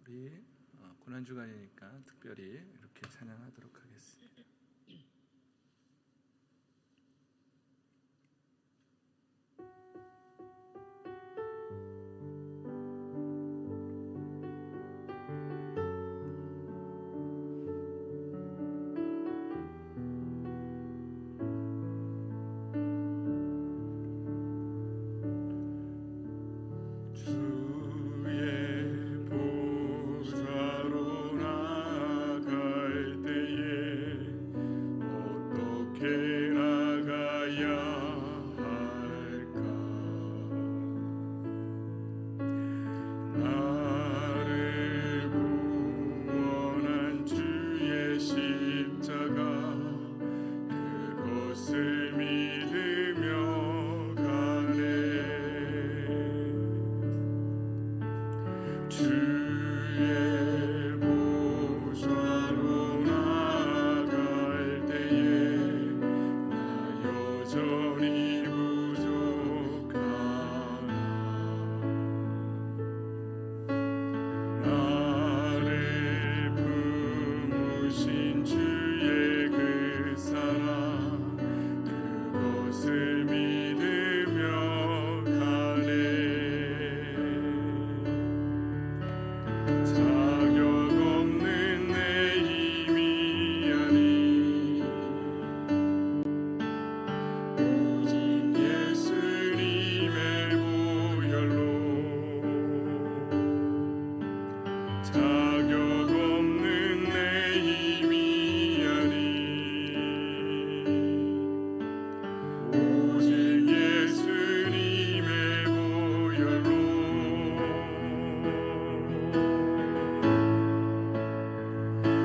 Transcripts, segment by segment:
우리 고난주간이니까 특별히 이렇게 찬양하도록 하겠습니다.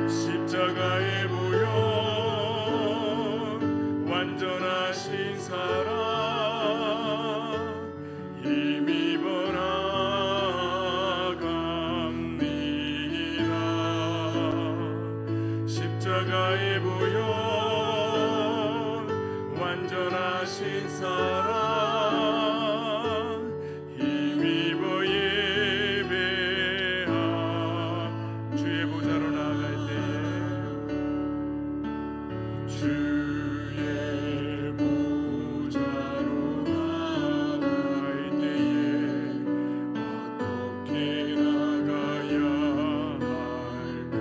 십자가에 보여 완전하신 사랑 힘입어 나갑니다. 십자가에 보여 완전하신 사랑 힘입어 예배하 주의 보좌로 나아갈 주의 보좌로 나갈 때에 어떻게 나가야 할까?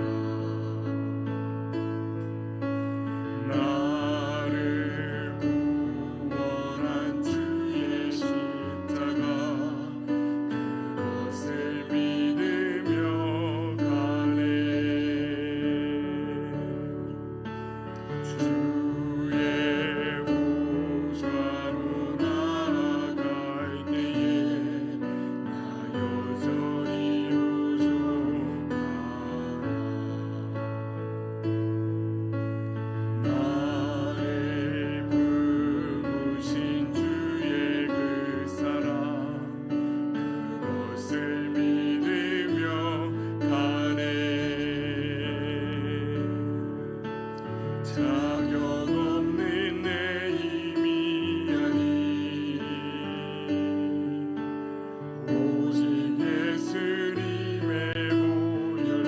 나를 구원한 주의 십자가 그것을 믿으며 가네. 주의 보좌로 나아갈 때에 나 여전히 부족하나. 나를 부르신 주의 그 사랑 그것을 믿으며 가네. 자격 없는 내 힘이 아니 오직 예수님의 보혈로.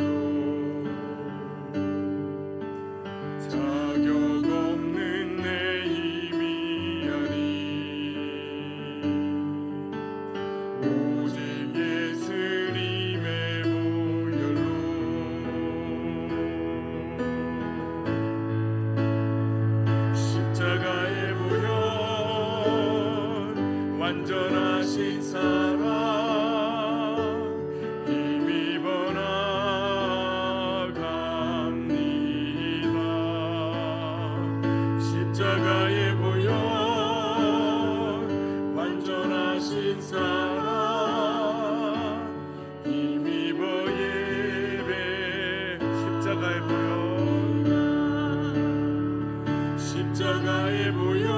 자격 없는 내 힘이 아니 오직 예수님의 보혈로. 십자가에 보여 완전하신 사랑 힘입어 나갑니다. 십자가에 보여 완전하신 사랑 힘입어 예배. 십자가에 보여 십자가에 보여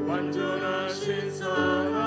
완전하신 사랑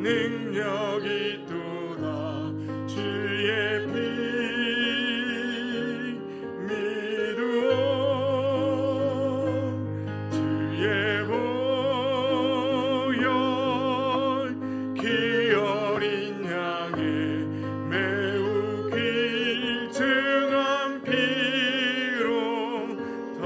능력이 있도다. 주의 피 믿으오. 주의 보혈 그 어린 양의 매우 길증한 피로다.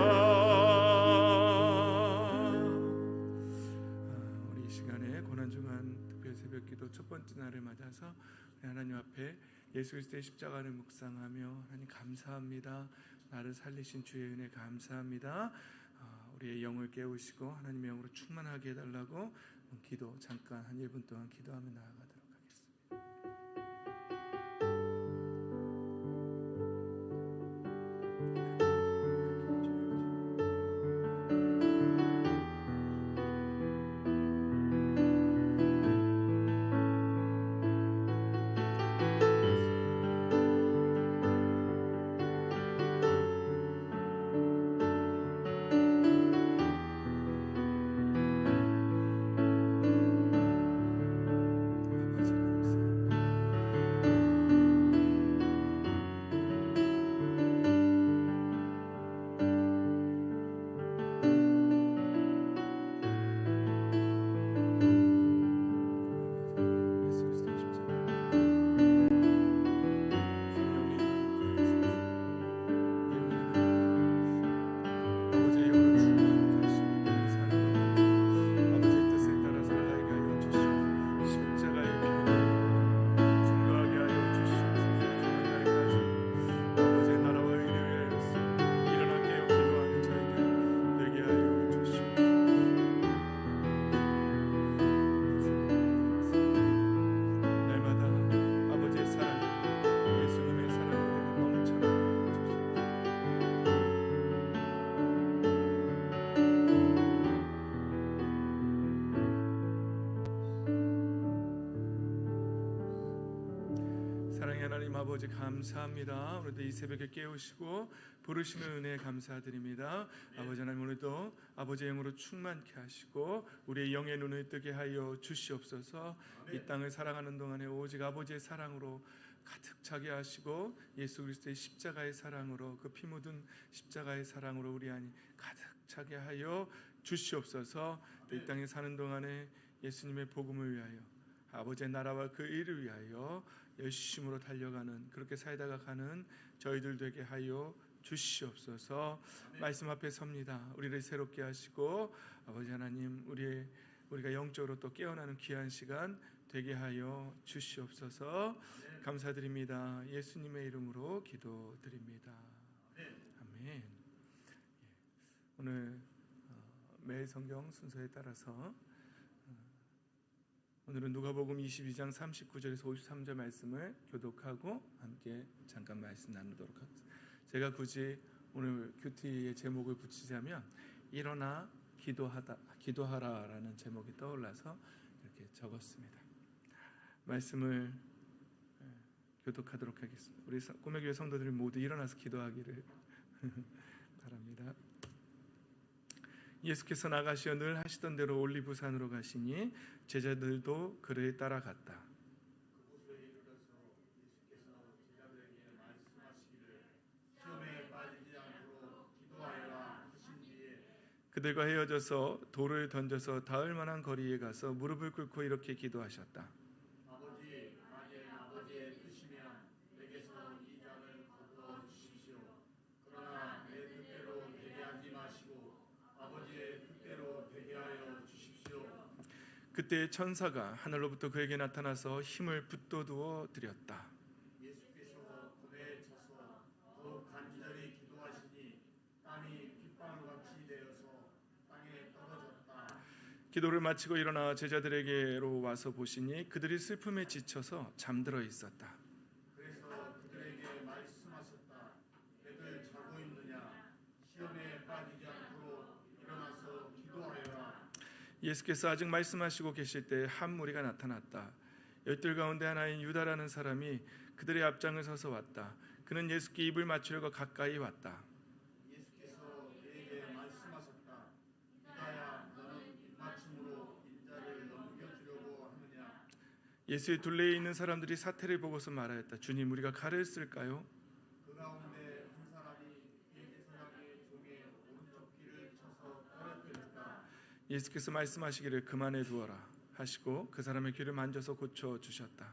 우리 이 시간에 고난중한 특별 새벽기도 첫 번째 날을 맞아서 하나님 앞에 예수 그리스도의 십자가를 묵상하며 하나님 감사합니다. 나를 살리신 주의 은혜 감사합니다. 우리의 영을 깨우시고 하나님의 영으로 충만하게 해달라고 기도 잠깐 한 1분 동안 기도하며 나아가도록 하겠습니다. 하나님 아버지 감사합니다. 오늘도 이 새벽에 깨우시고 부르시는 은혜에 감사드립니다. 아버지 하나님 오늘도 아버지의 영으로 충만케 하시고 우리의 영의 눈을 뜨게 하여 주시옵소서. 이 땅을 살아가는 동안에 오직 아버지의 사랑으로 가득 차게 하시고 예수 그리스도의 십자가의 사랑으로 그 피 묻은 십자가의 사랑으로 우리 안이 가득 차게 하여 주시옵소서. 이 땅에 사는 동안에 예수님의 복음을 위하여 아버지의 나라와 그 일을 위하여 열심으로 달려가는 그렇게 살다가 가는 저희들 되게 하여 주시옵소서. 말씀 앞에 섭니다. 우리를 새롭게 하시고 아버지 하나님 우리가 영적으로 또 깨어나는 귀한 시간 되게 하여 주시옵소서. 감사드립니다. 예수님의 이름으로 기도드립니다. 아멘. 오늘 매 성경 순서에 따라서 오늘은 누가복음 22장 39절에서 53절 말씀을 교독하고 함께 잠깐 말씀 나누도록 하겠습니다. 제가 굳이 오늘 큐티의 제목을 붙이자면 일어나 기도하라라는 제목이 떠올라서 이렇게 적었습니다. 말씀을 교독하도록 하겠습니다. 우리 꿈의교회 성도들이 모두 일어나서 기도하기를 바랍니다. 예수께서 나가시어 늘 하시던 대로 올리브산으로 가시니 제자들도 그를 따라갔다. 그곳에 이르러서 예수께서 제자들에게 말씀하시기를 시험에 빠지지 않도록 기도하여라 하신 뒤에 그들과 헤어져서 돌을 던져서 닿을 만한 거리에 가서 무릎을 꿇고 이렇게 기도하셨다. 아버지, 만일 아버지의 뜻이면 내게서 이 잔을 거두어 주십시오. 그러나 내 뜻대로 되게 하지 마시고 아버지의 뜻대로 되게 하여 주십시오. 그때 천사가 하늘로부터 그에게 나타나서 힘을 붙돋워 드렸다. 예수께서 불에 차서 더욱 간절히 기도하시니 땀이 빗방울같이 되어서 땅에 떨어졌다. 기도를 마치고 일어나 제자들에게로 와서 보시니 그들이 슬픔에 지쳐서 잠들어 있었다. 그래서 그들에게 말씀하셨다. 애들 자고 있느냐? 시험에 빠지지 않도록 일어나서 기도하여라. 예수께서 아직 말씀하시고 계실 때 한 무리가 나타났다. 열둘 가운데 하나인 유다라는 사람이 그들의 앞장을 서서 왔다. 그는 예수께 입을 맞추려고 가까이 왔다. 예수께서 그에게 말씀하셨다. 유다야, 너는 입맞춤으로 인자를 넘겨주려고 하느냐? 예수의 둘레에 있는 사람들이 사태를 보고서 말하였다. 주님, 우리가 칼을 쓸까요? 그 가운데 한 사람이 대제사장의 종의 오른쪽 귀를 쳐서 떨어뜨렸다. 예수께서 말씀하시기를 그만해 두어라 하시고 그 사람의 귀를 만져서 고쳐 주셨다.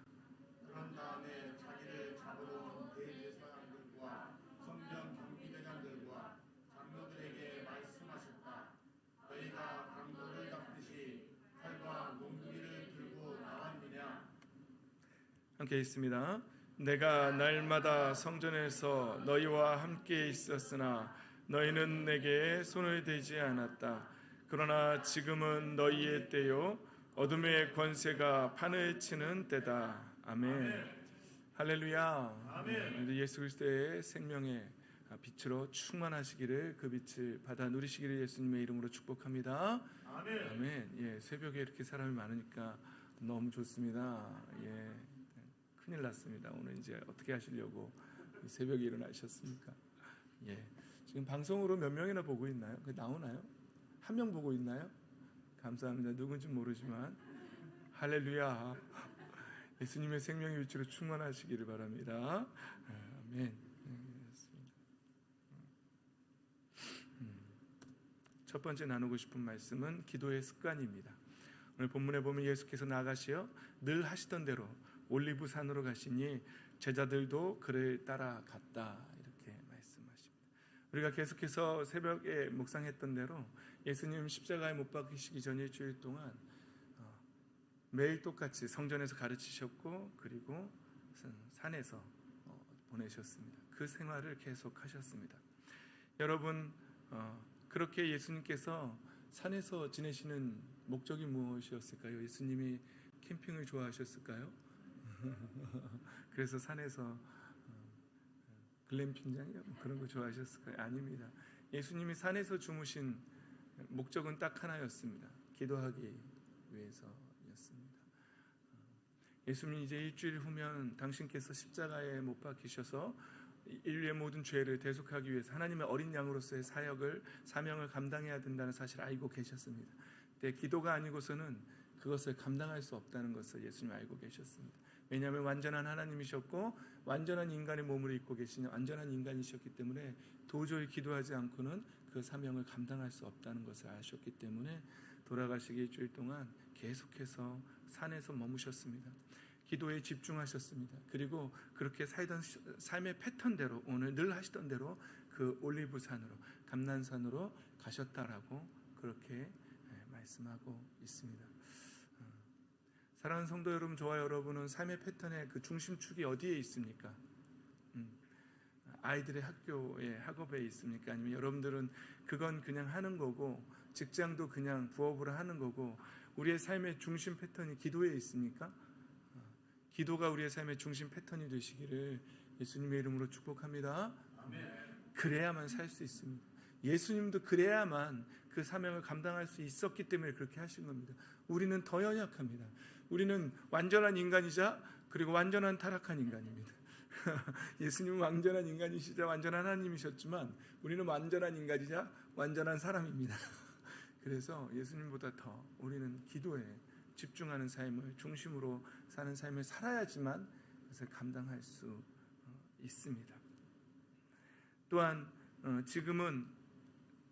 그런 다음에 자기를 잡으러 온 대제사장들과 성전 경비대장들과 장로들에게 말씀하셨다. 너희가 강도를 잡듯이 칼과 몽둥이를 들고 나왔느냐? 함께 있습니다. 내가 날마다 성전에서 너희와 함께 있었으나 너희는 내게 손을 대지 않았다. 그러나 지금은 너희의 때요 어둠의 권세가 판을 치는 때다. 아멘. 할렐루야. 아멘. 예수 그리스도의 생명의 빛으로 충만하시기를 그 빛을 받아 누리시기를 예수님의 이름으로 축복합니다. 아멘. 아멘. 예, 새벽에 이렇게 사람이 많으니까 너무 좋습니다. 예, 큰일 났습니다. 오늘 이제 어떻게 하시려고 새벽에 일어나셨습니까? 예, 지금 방송으로 몇 명이나 보고 있나요? 그 나오나요? 한 명 보고 있나요? 감사합니다. 누군지 모르지만 할렐루야. 예수님의 생명의 위치로 충만하시기를 바랍니다. 아멘. 첫 번째 나누고 싶은 말씀은 기도의 습관입니다. 오늘 본문에 보면 예수께서 나가시어 늘 하시던 대로 올리브산으로 가시니 제자들도 그를 따라갔다. 이렇게 말씀하십니다. 우리가 계속해서 새벽에 묵상했던 대로 예수님 십자가에 못 박히시기 전 일주일 동안 매일 똑같이 성전에서 가르치셨고 그리고 산에서 보내셨습니다. 그 생활을 계속하셨습니다. 여러분, 그렇게 예수님께서 산에서 지내시는 목적이 무엇이었을까요? 예수님이 캠핑을 좋아하셨을까요? 그래서 산에서 글램핑장이요? 그런 거 좋아하셨을까요? 아닙니다. 예수님이 산에서 주무신 목적은 딱 하나였습니다. 기도하기 위해서였습니다. 예수님이 이제 일주일 후면 당신께서 십자가에 못 박히셔서 인류의 모든 죄를 대속하기 위해서 하나님의 어린 양으로서의 사명을 감당해야 된다는 사실을 알고 계셨습니다. 근데 기도가 아니고서는 그것을 감당할 수 없다는 것을 예수님 알고 계셨습니다. 왜냐하면 완전한 하나님이셨고 완전한 인간의 몸을 입고 계신 완전한 인간이셨기 때문에 도저히 기도하지 않고는 그 사명을 감당할 수 없다는 것을 아셨기 때문에 돌아가시기 일주일 동안 계속해서 산에서 머무셨습니다. 기도에 집중하셨습니다. 그리고 그렇게 살던 삶의 패턴대로 오늘 늘 하시던 대로 그 올리브산으로 감난산으로 가셨다라고 그렇게 말씀하고 있습니다. 사랑하는 성도 여러분, 저와 여러분은 삶의 패턴의 그 중심축이 어디에 있습니까? 아이들의 학교에 학업에 있습니까? 아니면 여러분들은 그건 그냥 하는 거고 직장도 그냥 부업으로 하는 거고 우리의 삶의 중심 패턴이 기도에 있습니까? 기도가 우리의 삶의 중심 패턴이 되시기를 예수님의 이름으로 축복합니다. 아멘. 그래야만 살 수 있습니다. 예수님도 그래야만 그 사명을 감당할 수 있었기 때문에 그렇게 하신 겁니다. 우리는 더 연약합니다. 우리는 완전한 인간이자 그리고 완전한 타락한 인간입니다. 예수님은 완전한 인간이시자 완전한 하나님이셨지만 우리는 완전한 인간이자 완전한 사람입니다. 그래서 예수님보다 더 우리는 기도에 집중하는 삶을 중심으로 사는 삶을 살아야지만 그것을 감당할 수 있습니다. 또한 지금은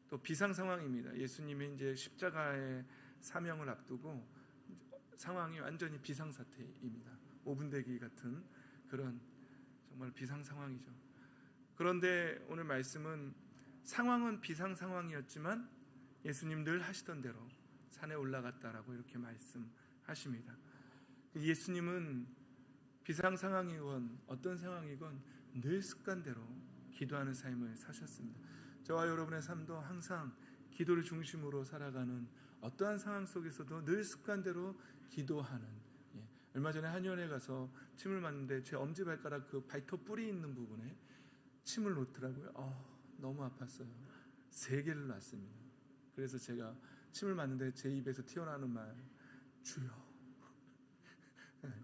또 비상 상황입니다. 예수님이 이제 십자가의 사명을 앞두고 상황이 완전히 비상 사태입니다. 5분 대기 같은 그런 정말 비상 상황이죠. 그런데 오늘 말씀은 상황은 비상 상황이었지만 예수님 늘 하시던 대로 산에 올라갔다라고 이렇게 말씀하십니다. 예수님은 비상 상황이건 어떤 상황이건 늘 습관대로 기도하는 삶을 사셨습니다. 저와 여러분의 삶도 항상 기도를 중심으로 살아가는 어떠한 상황 속에서도 늘 습관대로 기도하는. 얼마 전에 한의원에 가서 침을 맞는데 제 엄지발가락 그 발톱 뿌리 있는 부분에 침을 놓더라고요. 너무 아팠어요. 3개를 놨습니다. 그래서 제가 침을 맞는데 제 입에서 튀어나오는 말, 주여.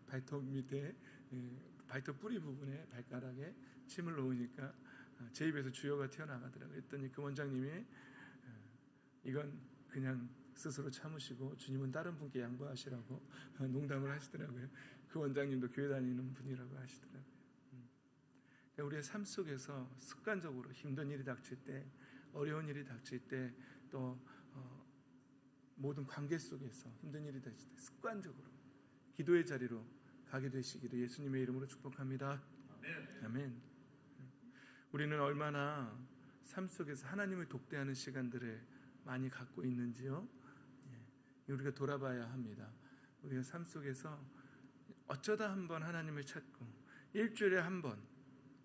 발톱 밑에 발톱 뿌리 부분에 발가락에 침을 놓으니까 제 입에서 주여가 튀어나가더라고요. 그랬더니 그 원장님이 이건 그냥 스스로 참으시고 주님은 다른 분께 양보하시라고 농담을 하시더라고요. 그 원장님도 교회 다니는 분이라고 하시더라고요. 우리의 삶 속에서 습관적으로 힘든 일이 닥칠 때, 어려운 일이 닥칠 때, 또 모든 관계 속에서 힘든 일이 닥칠 때 습관적으로 기도의 자리로 가게 되시기를 예수님의 이름으로 축복합니다. 아멘. 우리는 얼마나 삶 속에서 하나님을 독대하는 시간들을 많이 갖고 있는지요? 우리가 돌아봐야 합니다. 우리가 삶 속에서 어쩌다 한번 하나님을 찾고 일주일에 한 번,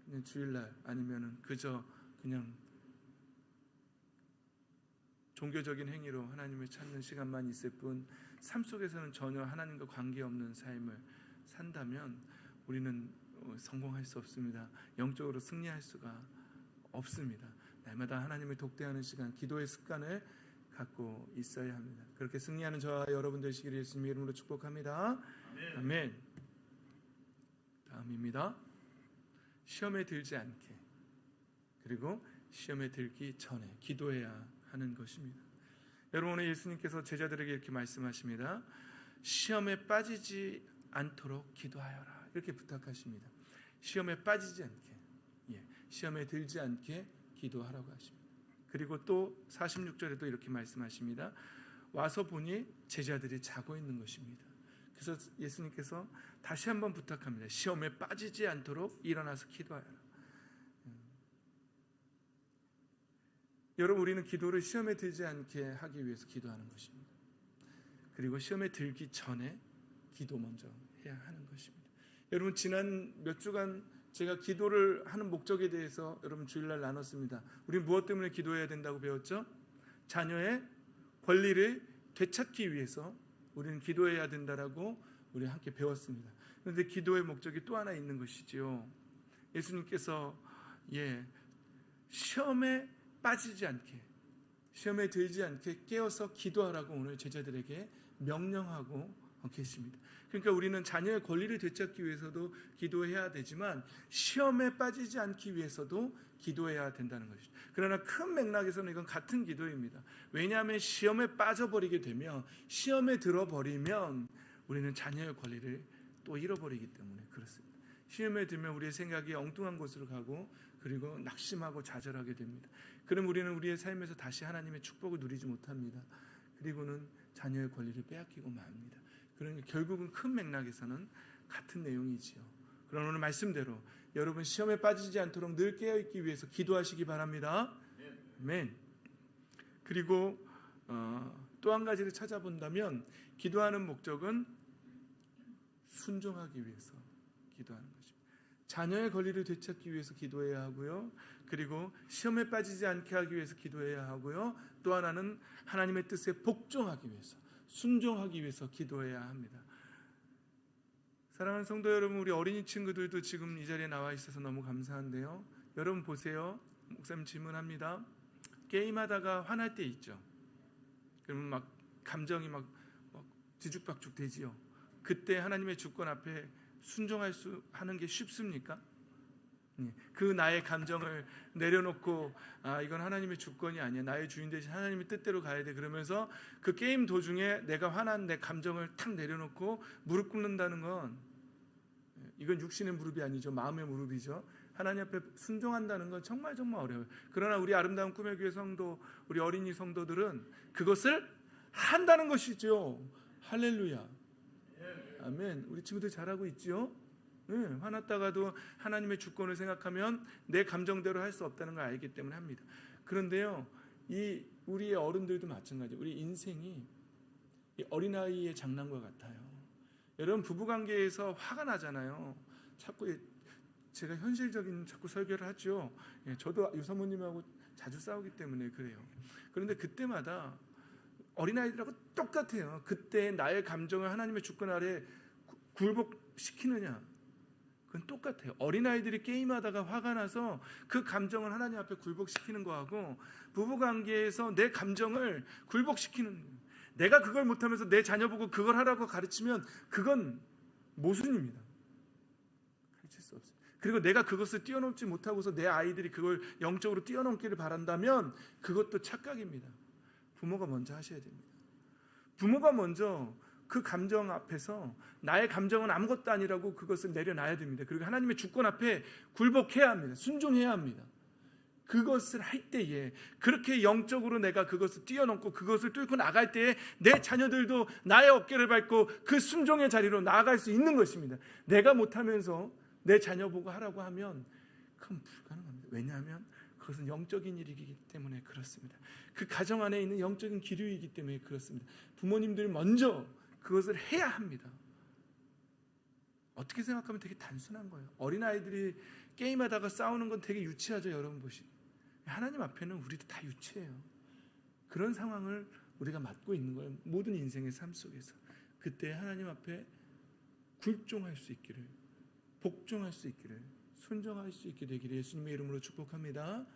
그냥 주일날 아니면은 그저 그냥 종교적인 행위로 하나님을 찾는 시간만 있을 뿐 삶 속에서는 전혀 하나님과 관계없는 삶을 산다면 우리는 성공할 수 없습니다. 영적으로 승리할 수가 없습니다. 날마다 하나님을 독대하는 시간, 기도의 습관을 갖고 있어야 합니다. 그렇게 승리하는 저와 여러분 되시기를 예수님의 이름으로 축복합니다. 아멘. 다음입니다. 시험에 들지 않게, 그리고 시험에 들기 전에 기도해야 하는 것입니다. 여러분, 오늘 예수님께서 제자들에게 이렇게 말씀하십니다. 시험에 빠지지 않도록 기도하여라, 이렇게 부탁하십니다. 시험에 빠지지 않게, 시험에 들지 않게 기도하라고 하십니다. 그리고 또 46절에도 이렇게 말씀하십니다. 와서 보니 제자들이 자고 있는 것입니다. 그래서 예수님께서 다시 한번 부탁합니다. 시험에 빠지지 않도록 일어나서 기도하여라. 여러분, 우리는 기도를 시험에 들지 않게 하기 위해서 기도하는 것입니다. 그리고 시험에 들기 전에 기도 먼저 해야 하는 것입니다. 여러분, 지난 몇 주간 제가 기도를 하는 목적에 대해서 여러분 주일날 나눴습니다. 우리는 무엇 때문에 기도해야 된다고 배웠죠? 자녀의 권리를 되찾기 위해서 우리는 기도해야 된다라고 우리 함께 배웠습니다. 그런데 기도의 목적이 또 하나 있는 것이지요. 예수님께서 시험에 빠지지 않게, 시험에 들지 않게 깨어서 기도하라고 오늘 제자들에게 명령하고 계십니다. 그러니까 우리는 자녀의 권리를 되찾기 위해서도 기도해야 되지만 시험에 빠지지 않기 위해서도 기도해야 된다는 것이죠. 그러나 큰 맥락에서는 이건 같은 기도입니다. 왜냐하면 시험에 빠져버리게 되면, 시험에 들어버리면 우리는 자녀의 권리를 또 잃어버리기 때문에 그렇습니다. 시험에 들면 우리의 생각이 엉뚱한 곳으로 가고, 그리고 낙심하고 좌절하게 됩니다. 그럼 우리는 우리의 삶에서 다시 하나님의 축복을 누리지 못합니다. 그리고는 자녀의 권리를 빼앗기고 맙니다. 그러니까 결국은 큰 맥락에서는 같은 내용이지요. 그러나 오늘 말씀대로 여러분 시험에 빠지지 않도록 늘 깨어있기 위해서 기도하시기 바랍니다. 아멘. 그리고 또 한 가지를 찾아본다면 기도하는 목적은 순종하기 위해서 기도하는 것입니다. 자녀의 권리를 되찾기 위해서 기도해야 하고요. 그리고 시험에 빠지지 않게 하기 위해서 기도해야 하고요. 또 하나는 하나님의 뜻에 복종하기 위해서, 순종하기 위해서 기도해야 합니다. 사랑하는 성도 여러분, 우리 어린이 친구들도 지금 이 자리에 나와 있어서 너무 감사한데요. 여러분 보세요. 목사님 질문합니다. 게임하다가 화날 때 있죠. 그러면 막 감정이 막 뒤죽박죽 되지요. 그때 하나님의 주권 앞에 순종할 수 하는 게 쉽습니까? 그 나의 감정을 내려놓고 이건 하나님의 주권이 아니야, 나의 주인 대신 하나님의 뜻대로 가야 돼, 그러면서 그 게임 도중에 내가 화난 내 감정을 탁 내려놓고 무릎 꿇는다는 건, 이건 육신의 무릎이 아니죠, 마음의 무릎이죠. 하나님 앞에 순종한다는 건 정말 정말 어려워요. 그러나 우리 아름다운 꿈의 교회 성도, 우리 어린이 성도들은 그것을 한다는 것이죠. 할렐루야, 아멘. 우리 친구들 잘하고 있죠? 화났다가도 하나님의 주권을 생각하면 내 감정대로 할 수 없다는 걸 알기 때문에 합니다. 그런데요, 이 우리의 어른들도 마찬가지예요. 우리 인생이 이 어린아이의 장난과 같아요. 여러분, 부부관계에서 화가 나잖아요. 자꾸 제가 현실적인 자꾸 설교를 하죠. 저도 유사모님하고 자주 싸우기 때문에 그래요. 그런데 그때마다 어린아이들하고 똑같아요. 그때 나의 감정을 하나님의 주권 아래 굴복시키느냐, 그건 똑같아요. 어린아이들이 게임하다가 화가 나서 그 감정을 하나님 앞에 굴복시키는 거하고, 부부관계에서 내 감정을 굴복시키는 거예요. 내가 그걸 못하면서 내 자녀 보고 그걸 하라고 가르치면 그건 모순입니다. 가르칠 수 없어요. 그리고 내가 그것을 뛰어넘지 못하고서 내 아이들이 그걸 영적으로 뛰어넘기를 바란다면 그것도 착각입니다. 부모가 먼저 하셔야 됩니다. 부모가 먼저 그 감정 앞에서 나의 감정은 아무것도 아니라고 그것을 내려놔야 됩니다. 그리고 하나님의 주권 앞에 굴복해야 합니다. 순종해야 합니다. 그것을 할 때에, 그렇게 영적으로 내가 그것을 뛰어넘고 그것을 뚫고 나갈 때에 내 자녀들도 나의 어깨를 밟고 그 순종의 자리로 나아갈 수 있는 것입니다. 내가 못하면서 내 자녀 보고 하라고 하면 그건 불가능합니다. 왜냐하면 그것은 영적인 일이기 때문에 그렇습니다. 그 가정 안에 있는 영적인 기류이기 때문에 그렇습니다. 부모님들 먼저 그것을 해야 합니다. 어떻게 생각하면 되게 단순한 거예요. 어린아이들이 게임하다가 싸우는 건 되게 유치하죠. 여러분 보시면 하나님 앞에는 우리도 다 유치해요. 그런 상황을 우리가 맡고 있는 거예요. 모든 인생의 삶 속에서. 그때 하나님 앞에 굴종할 수 있기를, 복종할 수 있기를, 순종할 수 있게 되기를 예수님의 이름으로 축복합니다.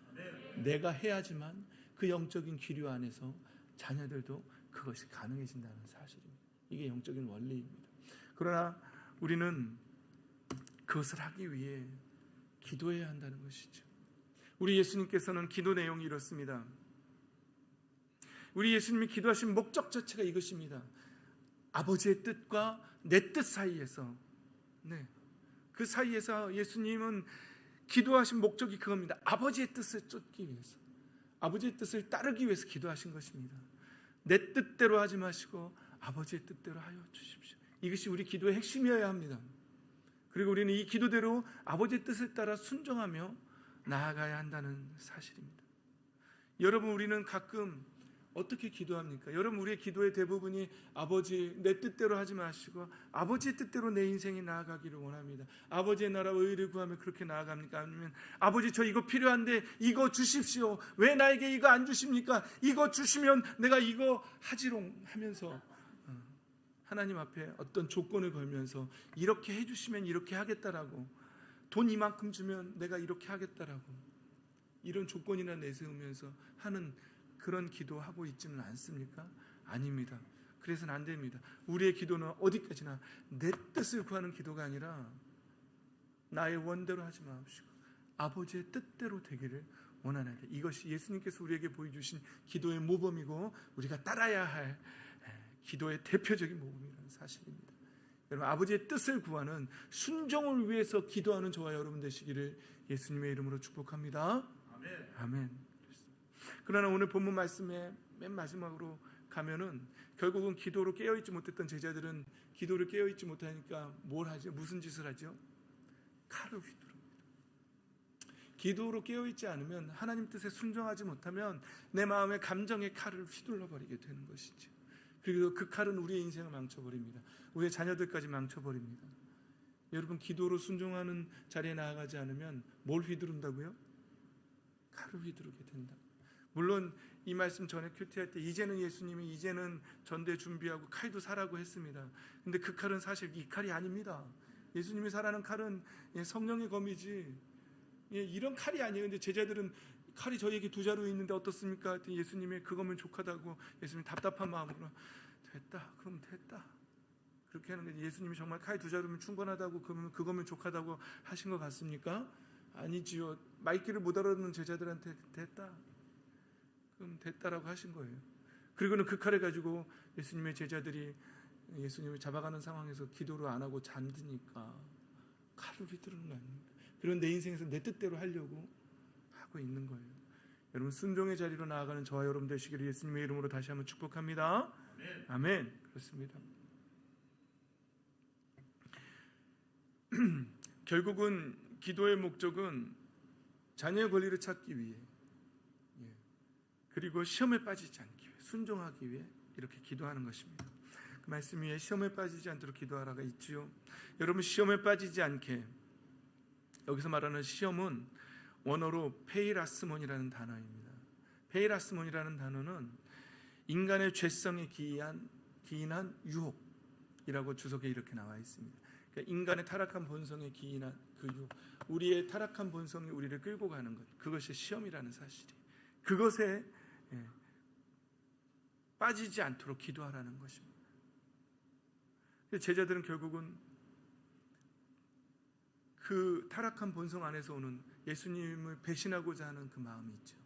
내가 해야지만 그 영적인 기류 안에서 자녀들도 그것이 가능해진다는 사실입니다. 이게 영적인 원리입니다. 그러나 우리는 그것을 하기 위해 기도해야 한다는 것이죠. 우리 예수님께서는 기도 내용이 이렇습니다. 우리 예수님이 기도하신 목적 자체가 이것입니다. 아버지의 뜻과 내 뜻 사이에서, 그 사이에서 예수님은 기도하신 목적이 그겁니다. 아버지의 뜻을 쫓기 위해서, 아버지의 뜻을 따르기 위해서 기도하신 것입니다. 내 뜻대로 하지 마시고 아버지의 뜻대로 하여 주십시오. 이것이 우리 기도의 핵심이어야 합니다. 그리고 우리는 이 기도대로 아버지의 뜻을 따라 순종하며 나아가야 한다는 사실입니다. 여러분, 우리는 가끔 어떻게 기도합니까? 여러분, 우리의 기도의 대부분이 아버지 내 뜻대로 하지 마시고 아버지의 뜻대로 내 인생이 나아가기를 원합니다. 아버지의 나라와 의를 구하며 그렇게 나아갑니까? 아니면 아버지 저 이거 필요한데 이거 주십시오. 왜 나에게 이거 안 주십니까? 이거 주시면 내가 이거 하지롱 하면서 하나님 앞에 어떤 조건을 걸면서 이렇게 해주시면 이렇게 하겠다라고, 돈 이만큼 주면 내가 이렇게 하겠다라고 이런 조건이나 내세우면서 하는 그런 기도하고 있지는 않습니까? 아닙니다. 그래서는 안 됩니다. 우리의 기도는 어디까지나 내 뜻을 구하는 기도가 아니라 나의 원대로 하지 마옵시고 아버지의 뜻대로 되기를 원하나이다. 이것이 예수님께서 우리에게 보여주신 기도의 모범이고 우리가 따라야 할 기도의 대표적인 모범이라는 사실입니다. 여러분, 아버지의 뜻을 구하는 순종을 위해서 기도하는 저와 여러분 되시기를 예수님의 이름으로 축복합니다. 아멘. 아멘. 그러나 오늘 본문 말씀의 맨 마지막으로 가면은 결국은 기도로 깨어있지 못했던 제자들은 기도를 깨어있지 못하니까 뭘 하죠? 무슨 짓을 하죠? 칼을 휘두릅니다. 기도로 깨어있지 않으면, 하나님 뜻에 순종하지 못하면 내 마음의 감정의 칼을 휘둘러 버리게 되는 것이죠. 그리고 그 칼은 우리의 인생을 망쳐버립니다. 우리의 자녀들까지 망쳐버립니다. 여러분, 기도로 순종하는 자리에 나아가지 않으면 뭘 휘두른다고요? 칼을 휘두르게 된다. 물론 이 말씀 전에 큐티할 때 이제는 예수님이 이제는 전대 준비하고 칼도 사라고 했습니다. 근데 그 칼은 사실 이 칼이 아닙니다. 예수님이 사라는 칼은 성령의 검이지 이런 칼이 아니에요. 근데 제자들은 칼이 저희에게 두 자루 있는데 어떻습니까? 예수님이 그거면 족하다고, 예수님이 답답한 마음으로 됐다, 그럼 됐다, 그렇게 하는 게, 예수님이 정말 칼 두 자루면 충분하다고, 그러면 그거면 족하다고 하신 것 같습니까? 아니지요. 말귀를 못 알아듣는 제자들한테 됐다, 그럼 됐다라고 하신 거예요. 그리고는 그 칼을 가지고 예수님의 제자들이 예수님을 잡아가는 상황에서 기도를 안 하고 잠드니까 칼을 휘두르는 거 아닙니까? 그런 내 인생에서 내 뜻대로 하려고 하고 있는 거예요. 여러분, 순종의 자리로 나아가는 저와 여러분 되시기를 예수님의 이름으로 다시 한번 축복합니다. 아멘. 아멘. 그렇습니다. 결국은 기도의 목적은 자녀의 권리를 찾기 위해, 그리고 시험에 빠지지 않기 위해, 순종하기 위해 이렇게 기도하는 것입니다. 그 말씀 위에 시험에 빠지지 않도록 기도하라가 있지요. 여러분, 시험에 빠지지 않게, 여기서 말하는 시험은 원어로 페이라스몬이라는 단어입니다. 페이라스몬이라는 단어는 인간의 죄성에 기인한 유혹이라고 주석에 이렇게 나와 있습니다. 그러니까 인간의 타락한 본성에 기인한 그 유혹, 우리의 타락한 본성이 우리를 끌고 가는 것, 그것이 시험이라는 사실이, 그것에 빠지지 않도록 기도하라는 것입니다. 제자들은 결국은 그 타락한 본성 안에서 오는 예수님을 배신하고자 하는 그 마음이 있죠.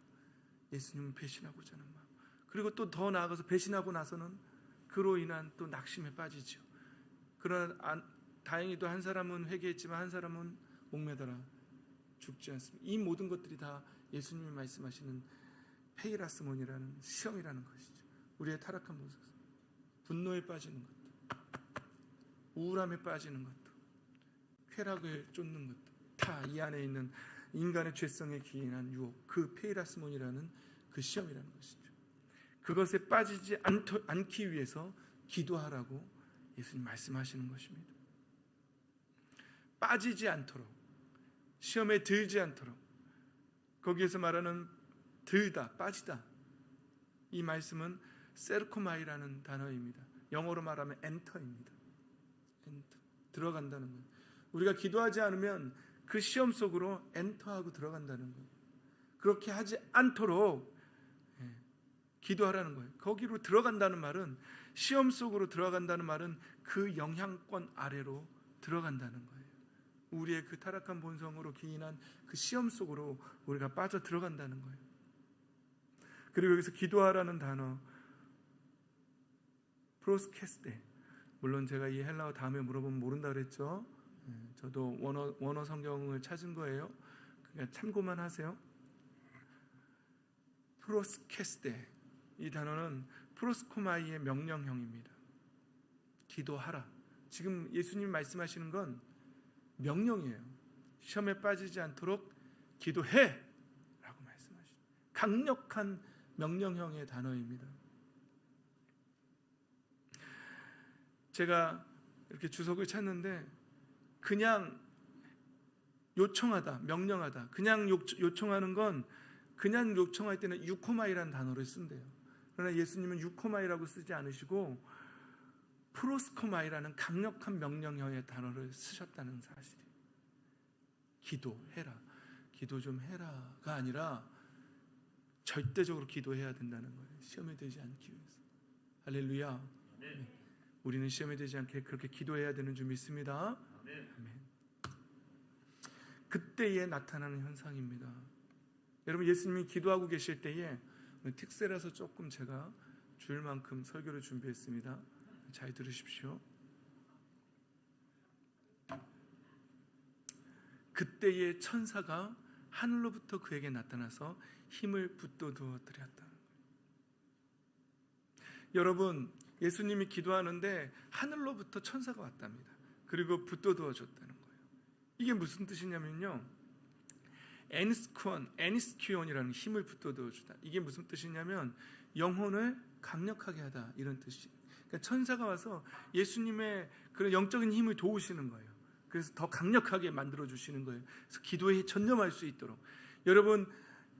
예수님을 배신하고자 하는 마음. 그리고 또 더 나아가서 배신하고 나서는 그 그로 인한 또 낙심에 빠지죠. 그러나 다행히도 한 사람은 회개했지만 한 사람은 목매달아 죽지 않습니다. 이 모든 것들이 다 예수님이 말씀하시는 페이라스몬이라는 시험이라는 것이죠. 우리의 타락한 모습, 분노에 빠지는 것도, 우울함에 빠지는 것도, 쾌락을 쫓는 것도 다 이 안에 있는 인간의 죄성에 기인한 유혹, 그 페이라스몬이라는 그 시험이라는 것이죠. 그것에 빠지지 않기 위해서 기도하라고 예수님 말씀하시는 것입니다. 빠지지 않도록, 시험에 들지 않도록, 거기에서 말하는 들다, 빠지다, 이 말씀은 세르코마이라는 단어입니다. 영어로 말하면 엔터입니다. 엔터, 들어간다는 거예요. 우리가 기도하지 않으면 그 시험 속으로 엔터하고 들어간다는 거예요. 그렇게 하지 않도록 기도하라는 거예요. 거기로 들어간다는 말은, 시험 속으로 들어간다는 말은 그 영향권 아래로 들어간다는 거예요. 우리의 그 타락한 본성으로 기인한 그 시험 속으로 우리가 빠져 들어간다는 거예요. 그리고 여기서 기도하라는 단어 프로스케스테, 물론 제가 이 헬라어 다음에 물어보면 모른다 그랬죠. 저도 원어 성경을 찾은 거예요. 그냥 참고만 하세요. 프로스케스테, 이 단어는 프로스코마이의 명령형입니다. 기도하라. 지금 예수님이 말씀하시는 건 명령이에요. 시험에 빠지지 않도록 기도해 라고 말씀하시죠. 강력한 명령형의 단어입니다. 제가 이렇게 주석을 찾는데 그냥 요청하다, 명령하다, 그냥 요청하는 건, 그냥 요청할 때는 유코마이라는 단어를 쓴대요. 그러나 예수님은 유코마이라고 쓰지 않으시고 프로스코마이라는 강력한 명령형의 단어를 쓰셨다는 사실이에요. 기도해라, 기도 좀 해라가 아니라 절대적으로 기도해야 된다는 거예요. 시험에 들지 않기 위해서. 할렐루야. 네. 우리는 시험에 들지 않게 그렇게 기도해야 되는 줄 믿습니다. 아멘. 그때에 나타나는 현상입니다. 여러분, 예수님이 기도하고 계실 때에, 특세라서 조금 제가 줄 만큼 설교를 준비했습니다. 잘 들으십시오. 그때의 천사가 하늘로부터 그에게 나타나서 힘을 북돋워 드렸다. 여러분, 예수님이 기도하는데 하늘로부터 천사가 왔답니다. 그리고 북돋워 줬다는 거예요. 이게 무슨 뜻이냐면요, 에니스퀴온이라는 힘을 북돋워 주다. 이게 무슨 뜻이냐면 영혼을 강력하게 하다, 이런 뜻이에요. 그러니까 천사가 와서 예수님의 그런 영적인 힘을 도우시는 거예요. 그래서 더 강력하게 만들어 주시는 거예요. 그래서 기도에 전념할 수 있도록. 여러분,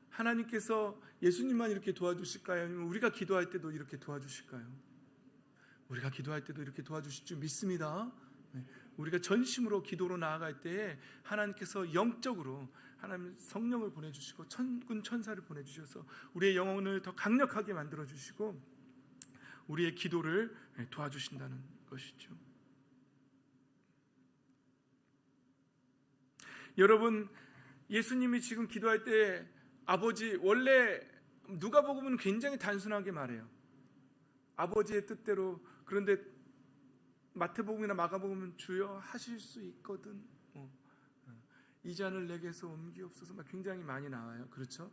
하나님께서 예수님만 이렇게 도와주실까요? 아니면 우리가 기도할 때도 이렇게 도와주실까요? 우리가 기도할 때도 이렇게 도와주실 줄 믿습니다. 우리가 전심으로 기도로 나아갈 때에 하나님께서 영적으로 하나님 성령을 보내주시고 천군 천사를 보내주셔서 우리의 영혼을 더 강력하게 만들어주시고 우리의 기도를 도와주신다는 것이죠. 여러분, 예수님이 지금 기도할 때 아버지, 원래 누가복음은 굉장히 단순하게 말해요. 아버지의 뜻대로. 그런데 마태복음이나 마가복음은 주여 하실 수 있거든, 이 잔을 내게서 옮기옵소서, 막 굉장히 많이 나와요. 그렇죠?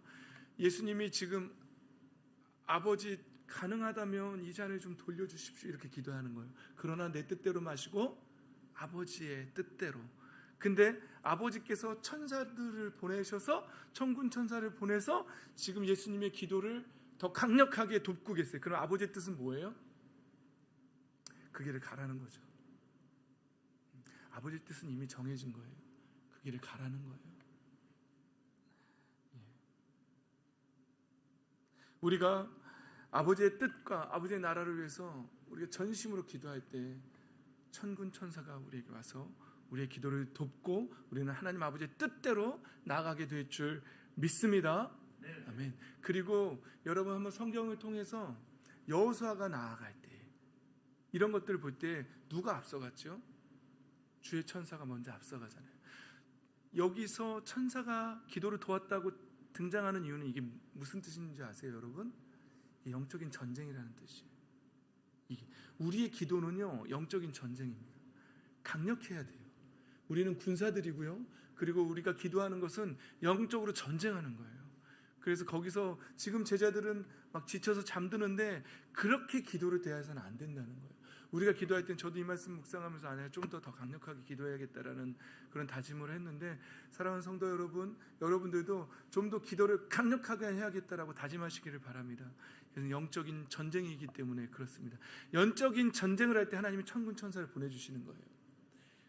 예수님이 지금 아버지, 가능하다면 이 잔을 좀 돌려주십시오, 이렇게 기도하는 거예요. 그러나 내 뜻대로 마시고 아버지의 뜻대로. 근데 아버지께서 천사들을 보내셔서, 천군 천사를 보내서 지금 예수님의 기도를 더 강력하게 돕고 계세요. 그럼 아버지의 뜻은 뭐예요? 그 길을 가라는 거죠. 아버지의 뜻은 이미 정해진 거예요. 그 길을 가라는 거예요. 우리가 아버지의 뜻과 아버지의 나라를 위해서 우리가 전심으로 기도할 때 천군 천사가 우리에게 와서 우리의 기도를 돕고 우리는 하나님 아버지의 뜻대로 나아가게 될 줄 믿습니다. 아멘. 그리고 여러분, 한번 성경을 통해서 여호수아가 나아갈 때 이런 것들을 볼 때 누가 앞서갔죠? 주의 천사가 먼저 앞서가잖아요. 여기서 천사가 기도를 도왔다고 등장하는 이유는 이게 무슨 뜻인지 아세요, 여러분? 영적인 전쟁이라는 뜻이에요. 이게 우리의 기도는요 영적인 전쟁입니다. 강력해야 돼요. 우리는 군사들이고요. 그리고 우리가 기도하는 것은 영적으로 전쟁하는 거예요. 그래서 거기서 지금 제자들은 막 지쳐서 잠드는데 그렇게 기도를 대해서는 안 된다는 거예요. 우리가 기도할 땐 저도 이 말씀 묵상하면서 아니야 좀 더 강력하게 기도해야겠다라는 그런 다짐을 했는데 사랑하는 성도 여러분, 여러분들도 좀 더 기도를 강력하게 해야겠다라고 다짐하시기를 바랍니다. 그래서 영적인 전쟁이기 때문에 그렇습니다. 영적인 전쟁을 할 때 하나님이 천군 천사를 보내주시는 거예요.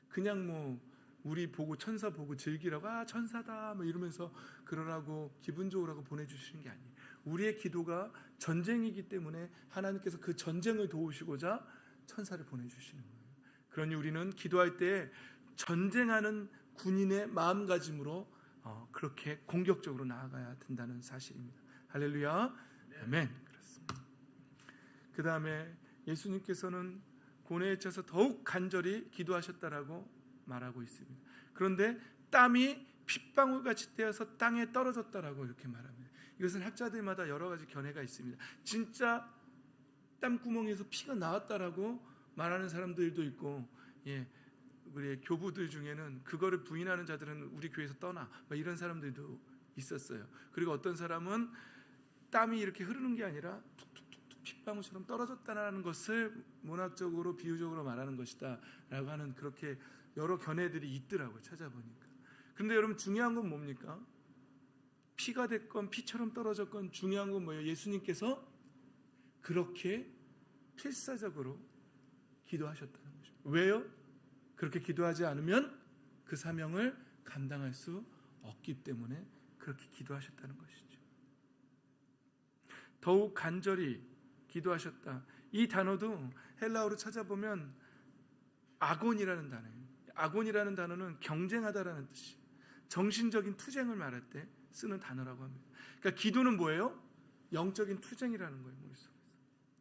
그냥 뭐 우리 보고 천사 보고 즐기라고 아 천사다 뭐 이러면서 그러라고 기분 좋으라고 보내주시는 게 아니에요. 우리의 기도가 전쟁이기 때문에 하나님께서 그 전쟁을 도우시고자 천사를 보내주시는 거예요. 그러니 우리는 기도할 때 전쟁하는 군인의 마음가짐으로 그렇게 공격적으로 나아가야 된다는 사실입니다. 할렐루야. 아멘. 그렇습니다. 그 다음에 예수님께서는 고뇌에 차서 더욱 간절히 기도하셨다라고 말하고 있습니다. 그런데 땀이 핏방울같이 떼어서 땅에 떨어졌다라고 이렇게 말합니다. 이것은 학자들마다 여러 가지 견해가 있습니다. 진짜 땀구멍에서 피가 나왔다라고 말하는 사람들도 있고, 우리 교부들 중에는 그거를 부인하는 자들은 우리 교회에서 떠나 이런 사람들도 있었어요. 그리고 어떤 사람은 땀이 이렇게 흐르는 게 아니라 툭툭툭툭 핏방울처럼 떨어졌다는 것을 문학적으로 비유적으로 말하는 것이다 라고 하는 그렇게 여러 견해들이 있더라고요. 찾아보니까. 그런데 여러분 중요한 건 뭡니까? 피가 됐건 피처럼 떨어졌건 중요한 건 뭐예요? 예수님께서 그렇게 필사적으로 기도하셨다는 거죠. 왜요? 그렇게 기도하지 않으면 그 사명을 감당할 수 없기 때문에 그렇게 기도하셨다는 것이죠. 더욱 간절히 기도하셨다. 이 단어도 헬라어로 찾아보면 아곤이라는 단어예요. 아곤이라는 단어는 경쟁하다라는 뜻이에요. 정신적인 투쟁을 말할 때 쓰는 단어라고 합니다. 그러니까 기도는 뭐예요? 영적인 투쟁이라는 거예요. 머릿속에서.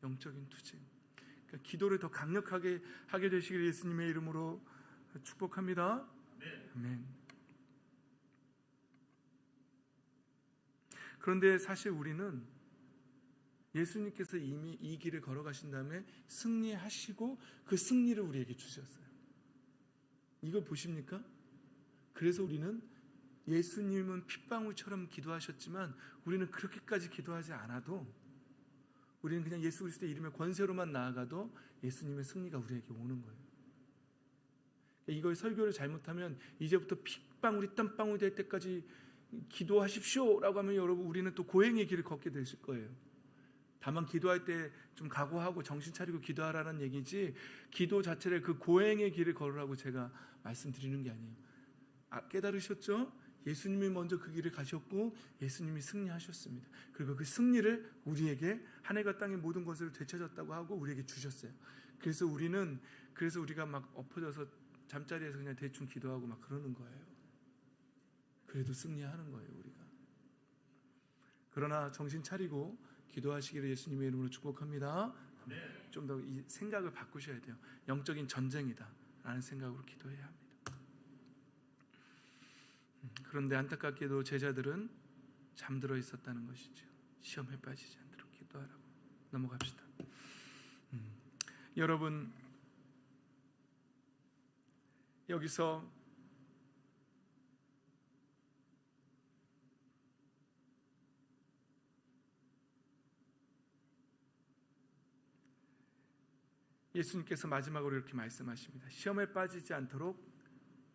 영적인 투쟁. 그러니까 기도를 더 강력하게 하게 되시기를 예수님의 이름으로 축복합니다. 아멘. 그런데 사실 우리는 예수님께서 이미 이 길을 걸어가신 다음에 승리하시고 그 승리를 우리에게 주셨어요. 이걸 보십니까? 그래서 우리는 예수님은 핏방울처럼 기도하셨지만 우리는 그렇게까지 기도하지 않아도 우리는 그냥 예수 그리스도의 이름의 권세로만 나아가도 예수님의 승리가 우리에게 오는 거예요. 이걸 설교를 잘못하면 이제부터 핏방울이 땀방울이 될 때까지 기도하십시오라고 하면 여러분 우리는 또 고행의 길을 걷게 되실 거예요. 다만 기도할 때 좀 각오하고 정신 차리고 기도하라는 얘기지 기도 자체를 그 고행의 길을 걸으라고 제가 말씀드리는 게 아니에요. 깨달으셨죠? 예수님이 먼저 그 길을 가셨고 예수님이 승리하셨습니다. 그리고 그 승리를 우리에게 하늘과 땅의 모든 것을 되찾았다고 하고 우리에게 주셨어요. 그래서 우리가 막 엎어져서 잠자리에서 그냥 대충 기도하고 막 그러는 거예요. 그래도 승리하는 거예요, 우리가. 그러나 정신 차리고 기도하시기를 예수님의 이름으로 축복합니다. 좀 더 이 생각을 바꾸셔야 돼요. 영적인 전쟁이다 라는 생각으로 기도해야 합니다. 그런데 안타깝게도 제자들은 잠들어 있었다는 것이죠. 시험에 빠지지 않도록 기도하라고. 넘어갑시다. 여러분 여기서 예수님께서 마지막으로 이렇게 말씀하십니다. 시험에 빠지지 않도록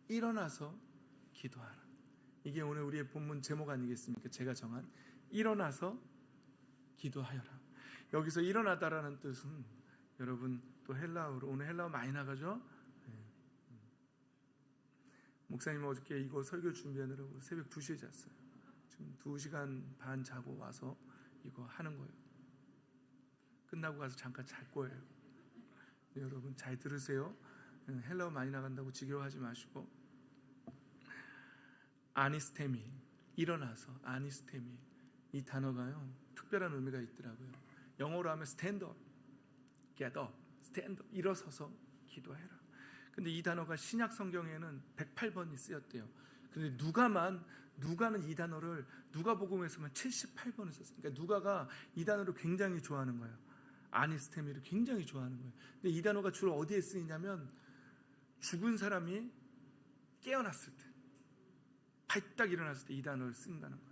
일어나서 기도하라. 이게 오늘 우리의 본문 제목 아니겠습니까? 제가 정한 일어나서 기도하여라. 여기서 일어나다라는 뜻은 여러분 또 헬라어로 오늘 헬라어 많이 나가죠? 목사님 어저께 이거 설교 준비하느라고 새벽 2시에 잤어요. 지금 2시간 반 자고 와서 이거 하는 거예요. 끝나고 가서 잠깐 잘 거예요. 여러분 잘 들으세요. 헬라어 많이 나간다고 지겨워하지 마시고 아니스테미, 일어나서 아니스테미 이 단어가요 특별한 의미가 있더라고요. 영어로 하면 stand up, get up, stand up, 일어서서 기도해라. 근데 이 단어가 신약 성경에는 108번이 쓰였대요. 근데 누가는 이 단어를 누가복음에서만 78번을 썼어요. 그러니까 누가가 이 단어를 굉장히 좋아하는 거예요. 아니스테미를 굉장히 좋아하는 거예요. 근데 이 단어가 주로 어디에 쓰이냐면 죽은 사람이 깨어났을 때, 발딱 일어났을 때 이 단어를 쓴다는 거예요.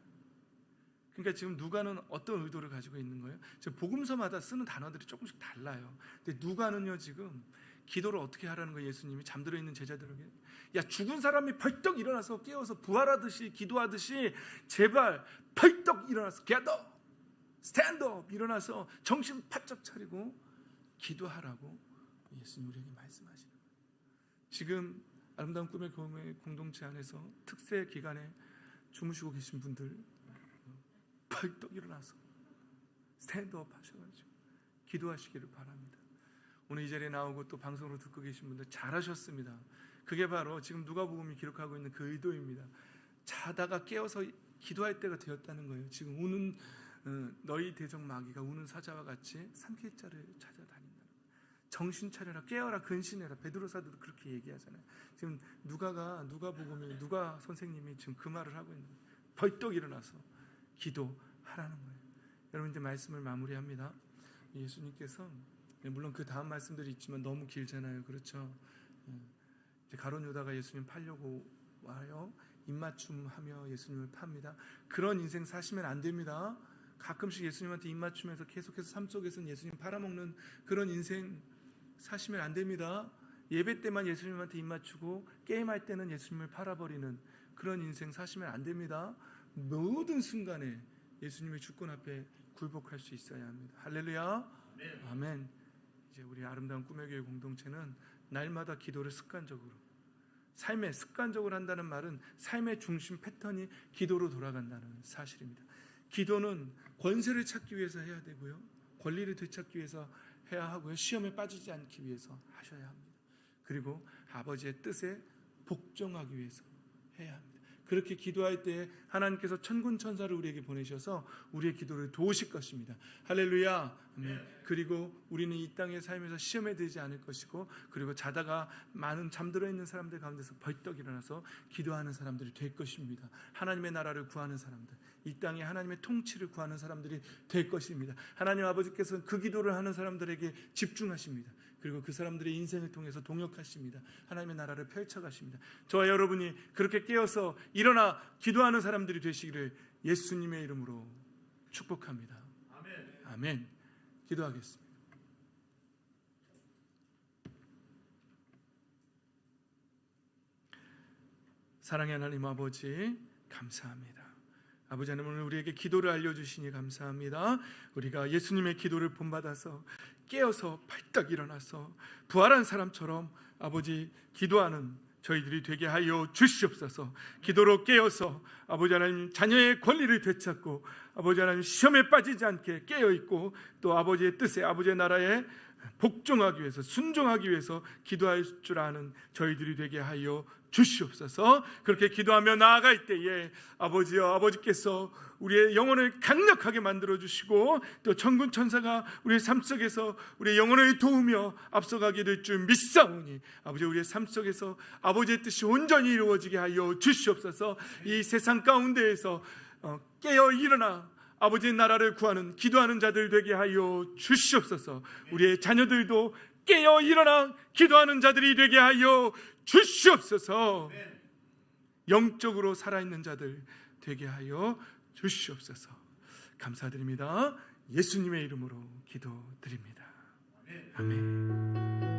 그러니까 지금 누가는 어떤 의도를 가지고 있는 거예요? 지금 복음서마다 쓰는 단어들이 조금씩 달라요. 근데 누가는요 지금 기도를 어떻게 하라는 거예요? 예수님이 잠들어 있는 제자들에게, 야, 죽은 사람이 벌떡 일어나서 깨어서 부활하듯이 기도하듯이 제발 벌떡 일어나서 get up, stand up, 일어나서 정신 바짝 차리고 기도하라고 예수님 우리에게 말씀하시는 거예요. 지금 아름다운 꿈의 교회 공동체 안에서 특세 기간에 주무시고 계신 분들 벌떡 일어나서 스탠드업 하셔가지고 기도하시기를 바랍니다. 오늘 이 자리에 나오고 또 방송으로 듣고 계신 분들 잘하셨습니다. 그게 바로 지금 누가복음이 기록하고 있는 그 의도입니다. 자다가 깨어서 기도할 때가 되었다는 거예요. 지금 우는 너희 대적 마귀가 우는 사자와 같이 삼킬 자를 찾아다닌다. 정신 차려라, 깨어라, 근신해라. 베드로 사도도 그렇게 얘기하잖아요. 지금 누가복음이 누가 선생님이 지금 그 말을 하고 있는 거예요. 벌떡 일어나서 기도하라는 거예요. 여러분 이제 말씀을 마무리합니다. 예수님께서 물론 그 다음 말씀들이 있지만 너무 길잖아요. 그렇죠? 이제 가룟 유다가 예수님 팔려고 와요. 입맞춤하며 예수님을 팝니다. 그런 인생 사시면 안 됩니다. 가끔씩 예수님한테 입맞춤해서 계속해서 삶 속에서는 예수님 팔아먹는 그런 인생 사시면 안 됩니다. 예배 때만 예수님한테 입맞추고 게임할 때는 예수님을 팔아버리는 그런 인생 사시면 안 됩니다. 모든 순간에 예수님의 주권 앞에 굴복할 수 있어야 합니다. 할렐루야. 아멘. 이제 우리 아름다운 꿈의 교회 공동체는 날마다 기도를 습관적으로, 삶에 습관적으로 한다는 말은 삶의 중심 패턴이 기도로 돌아간다는 사실입니다. 기도는 권세를 찾기 위해서 해야 되고요, 권리를 되찾기 위해서 해야 하고요, 시험에 빠지지 않기 위해서 하셔야 합니다. 그리고 아버지의 뜻에 복종하기 위해서 해야 합니다. 그렇게 기도할 때 하나님께서 천군 천사를 우리에게 보내셔서 우리의 기도를 도우실 것입니다. 할렐루야. 아멘. 그리고 우리는 이 땅의 삶에서 시험에 들지 않을 것이고, 그리고 자다가 많은 잠들어 있는 사람들 가운데서 벌떡 일어나서 기도하는 사람들이 될 것입니다. 하나님의 나라를 구하는 사람들, 이 땅에 하나님의 통치를 구하는 사람들이 될 것입니다. 하나님 아버지께서는 그 기도를 하는 사람들에게 집중하십니다. 그리고 그 사람들의 인생을 통해서 동역하십니다. 하나님의 나라를 펼쳐가십니다. 저와 여러분이 그렇게 깨어서 일어나 기도하는 사람들이 되시기를 예수님의 이름으로 축복합니다. 아멘. 아멘. 기도하겠습니다. 사랑의 하나님 아버지, 감사합니다. 아버지 하나님, 오늘 우리에게 기도를 알려주시니 감사합니다. 우리가 예수님의 기도를 본받아서 깨어서 발딱 일어나서 부활한 사람처럼 아버지 기도하는 저희들이 되게 하여 주시옵소서. 기도로 깨어서 아버지 하나님 자녀의 권리를 되찾고, 아버지 하나님 시험에 빠지지 않게 깨어있고, 또 아버지의 뜻에, 아버지의 나라에 복종하기 위해서, 순종하기 위해서 기도할 줄 아는 저희들이 되게 하여 주시옵소서. 그렇게 기도하며 나아갈 때에 아버지여, 아버지께서 우리의 영혼을 강력하게 만들어 주시고, 또 천군 천사가 우리의 삶 속에서 우리의 영혼을 도우며 앞서가게 될 줄 믿사오니, 아버지 우리의 삶 속에서 아버지의 뜻이 온전히 이루어지게 하여 주시옵소서. 이 세상 가운데에서 깨어 일어나 아버지의 나라를 구하는 기도하는 자들 되게 하여 주시옵소서. 우리의 자녀들도 깨어 일어나 기도하는 자들이 되게 하여 주시옵소서. 영적으로 살아있는 자들 되게 하여 주시옵소서. 감사드립니다. 예수님의 이름으로 기도드립니다. 아멘.